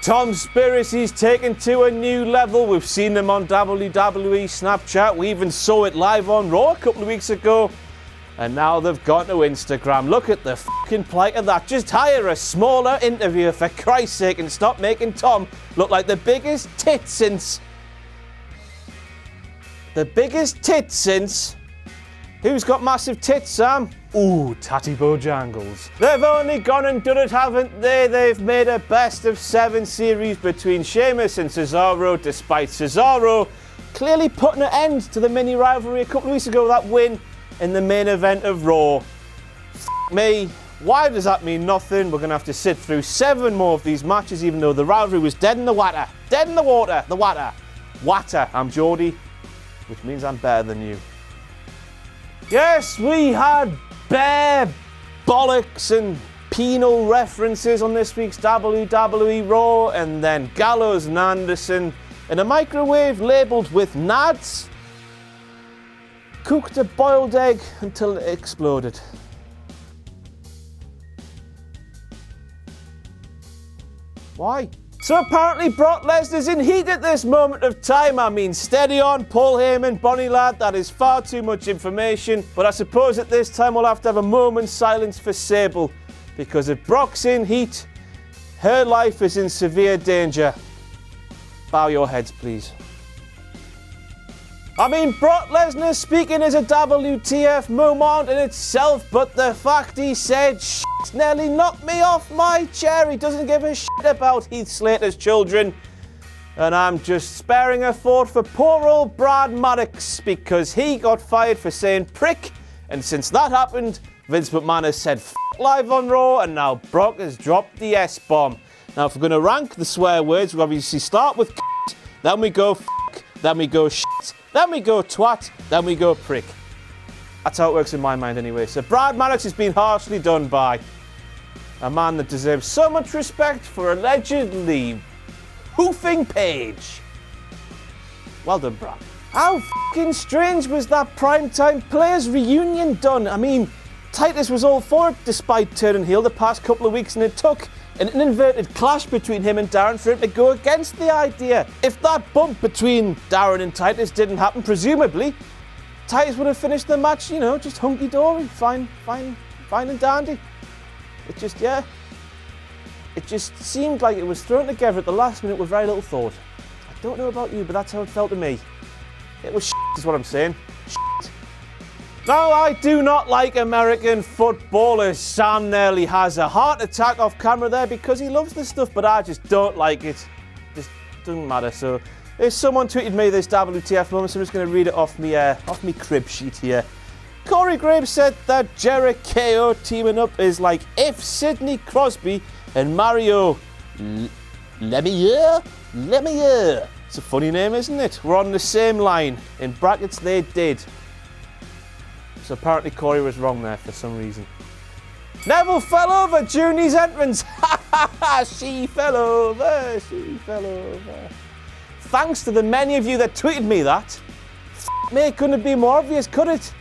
Tom's conspiracy's taken to a new level. We've seen them on WWE Snapchat. We even saw it live on Raw a couple of weeks ago. And now they've gone to Instagram. Look at the fucking plight of that. Just hire a smaller interviewer for Christ's sake and stop making Tom look like the biggest tit since... The biggest tit since... Who's got massive tits, Sam? Ooh, Tatty Bojangles. They've only gone and done it, haven't they? They've made a best of 7 series between Sheamus and Cesaro, despite Cesaro clearly putting an end to the mini rivalry a couple of weeks ago with that win in the main event of Raw. F me. Why does that mean nothing? We're going to have to sit through 7 more of these matches, even though the rivalry was dead in the water. Dead in the water. The water. Water. I'm Geordie, which means I'm better than you. Yes, we had bare bollocks and penal references on this week's WWE Raw, and then Gallows and Anderson in a microwave labelled with nads cooked a boiled egg until it exploded. Why? So apparently Brock Lesnar's in heat at this moment of time. I mean, steady on, Paul Heyman, Bonnie Lad, that is far too much information. But I suppose at this time we'll have to have a moment's silence for Sable, because if Brock's in heat, her life is in severe danger. Bow your heads, please. I mean, Brock Lesnar speaking is a WTF moment in itself, but the fact he said shit nearly knocked me off my chair. He doesn't give a shit about Heath Slater's children. And I'm just sparing a thought for poor old Brad Maddox, because he got fired for saying prick. And since that happened, Vince McMahon has said f live on Raw, and now Brock has dropped the S-bomb. Now, if we're going to rank the swear words, we obviously start with c***, then we go f***, then we go shit, then we go twat, then we go prick. That's how it works in my mind anyway. So Brad Maddox has been harshly done by a man that deserves so much respect for allegedly hoofing Paige. Well done, Brad. How fucking strange was that primetime players reunion done? I mean, Titus was all for it despite turning heel the past couple of weeks, and it took an inverted clash between him and Darren for him to go against the idea. If that bump between Darren and Titus didn't happen, presumably, Titus would have finished the match, you know, just hunky-dory, fine and dandy. It just seemed like it was thrown together at the last minute with very little thought. I don't know about you, but that's how it felt to me. It was shit, is what I'm saying. Shit. Now, I do not like American footballers. Sam nearly has a heart attack off camera there because he loves this stuff, but I just don't like it. Just doesn't matter. So, if someone tweeted me this WTF moment, so I'm just going to read it off me crib sheet here. Corey Graves said that Jericho teaming up is like if Sidney Crosby and Mario Lemieux. It's a funny name, isn't it? We're on the same line. In brackets, they did. So apparently Corey was wrong there for some reason. Neville fell over during his entrance. She fell over. Thanks to the many of you that tweeted me that. Me, it couldn't be more obvious, could it?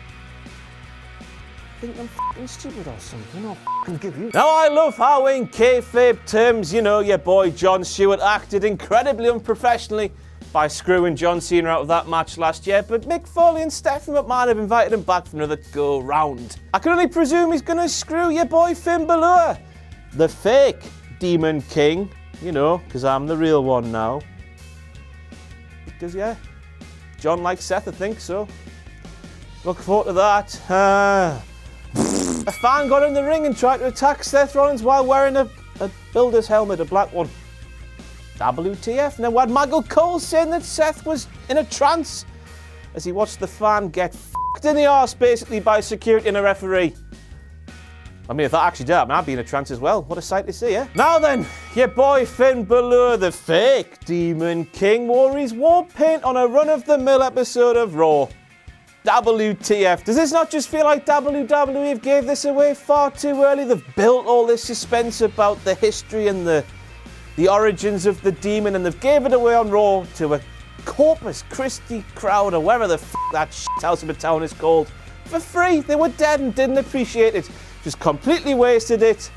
I think I'm fucking stupid or something. I'll fucking give you. Now, I love how in kayfabe terms, you know, your boy Jon Stewart acted incredibly unprofessionally by screwing John Cena out of that match last year, but Mick Foley and Stephanie McMahon have invited him back for another go-round. I can only presume he's going to screw your boy Finn Balor, the fake Demon King, you know, because I'm the real one now. Because, yeah, John likes Seth, I think, so look forward to that. A fan got in the ring and tried to attack Seth Rollins while wearing a builder's helmet, a black one. WTF. Now, we had Michael Cole saying that Seth was in a trance as he watched the fan get f***ed in the arse, basically, by security and a referee. I mean, if that actually did happen, I'd be in a trance as well. What a sight to see, eh? Now then, your boy Finn Balor, the fake Demon King, wore his war paint on a run-of-the-mill episode of Raw. WTF. Does this not just feel like WWE gave this away far too early? They've built all this suspense about the history and the origins of the demon, and they've gave it away on Raw to a Corpus Christi crowd, or wherever the f*** that shit house of a town is called, for free. They were dead and didn't appreciate it. Just completely wasted it.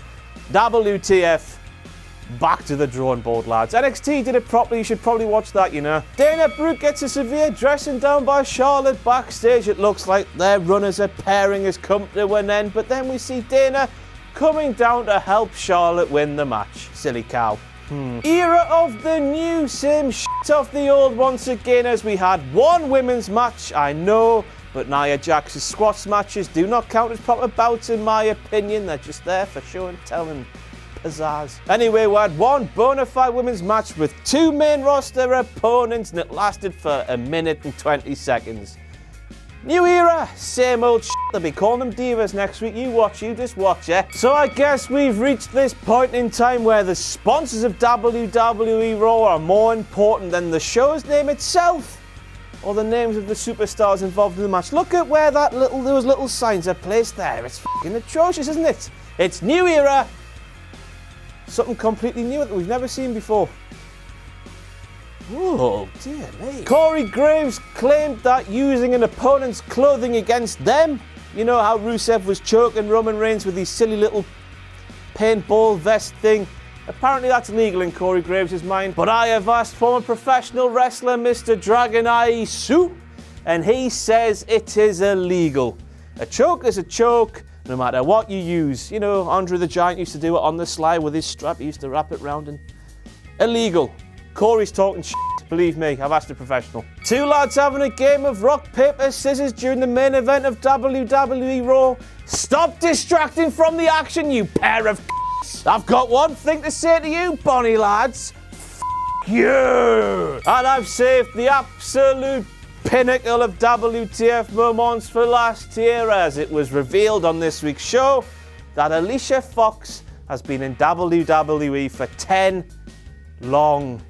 WTF. Back to the drawing board, lads. NXT did it properly. You should probably watch that, you know. Dana Brooke gets a severe dressing down by Charlotte backstage. It looks like their run as a pairing has come to an end, but then we see Dana coming down to help Charlotte win the match. Silly cow. Era of the new, same shit off the old once again, as we had one women's match, I know, but Nia Jax's squash matches do not count as proper bouts in my opinion. They're just there for show and tell and pizzazz. Anyway, we had one bona fide women's match with two main roster opponents, and it lasted for 1 minute and 20 seconds. New era, same old shit. They'll be calling them divas next week. You just watch, yeah? So I guess we've reached this point in time where the sponsors of WWE Raw are more important than the show's name itself, or the names of the superstars involved in the match. Look at where those little signs are placed there. It's fucking atrocious, isn't it? It's new era. Something completely new that we've never seen before. Oh, dear me. Corey Graves claimed that using an opponent's clothing against them, you know how Rusev was choking Roman Reigns with his silly little paintball vest thing, apparently that's illegal in Corey Graves' mind. But I have asked former professional wrestler Mr. Dragon Isu, and he says it is illegal. A choke is a choke, no matter what you use. You know, Andre the Giant used to do it on the sly with his strap. He used to wrap it round and... Illegal. Corey's talking shit. Believe me, I've asked a professional. Two lads having a game of rock, paper, scissors during the main event of WWE Raw. Stop distracting from the action, you pair of I've got one thing to say to you, Bonnie lads. You! And I've saved the absolute pinnacle of WTF moments for last year, as it was revealed on this week's show that Alicia Fox has been in WWE for 10 long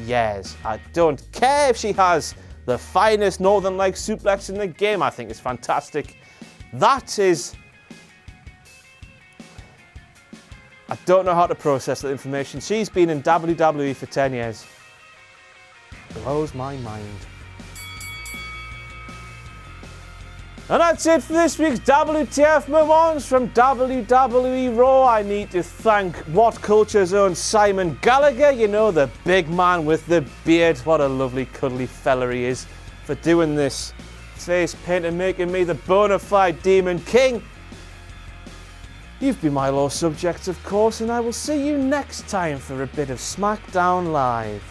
years. I don't care if she has the finest Northern Light suplex in the game. I think it's fantastic. That is... I don't know how to process that information. She's been in WWE for 10 years. Blows my mind. And that's it for this week's WTF Moments from WWE Raw. I need to thank What Culture's own Simon Gallagher, you know, the big man with the beard. What a lovely, cuddly fella he is, for doing this face paint and making me the bona fide Demon King. You've been my lost subjects, of course, and I will see you next time for a bit of SmackDown Live.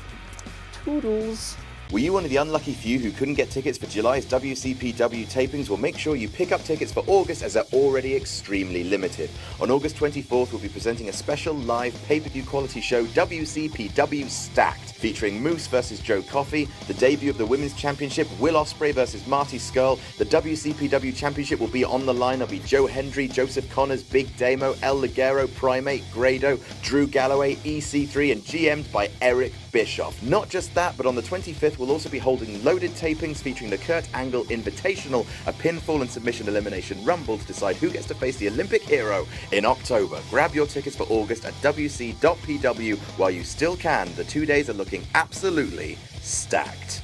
Toodles. Were you one of the unlucky few who couldn't get tickets for July's WCPW tapings? Well, make sure you pick up tickets for August, as they're already extremely limited. On August 24th, we'll be presenting a special live pay-per-view quality show, WCPW Stacked, featuring Moose vs. Joe Coffey, the debut of the Women's Championship, Will Ospreay vs. Marty Scurll. The WCPW Championship will be on the line. There'll be Joe Hendry, Joseph Connors, Big Damo, El Ligero, Primate, Grado, Drew Galloway, EC3, and GM'd by Eric Bischoff. Not just that, but on the 25th, we'll also be holding loaded tapings featuring the Kurt Angle Invitational, a pinfall and submission elimination rumble to decide who gets to face the Olympic hero in October. Grab your tickets for August at wc.pw while you still can. The 2 days are looking absolutely stacked.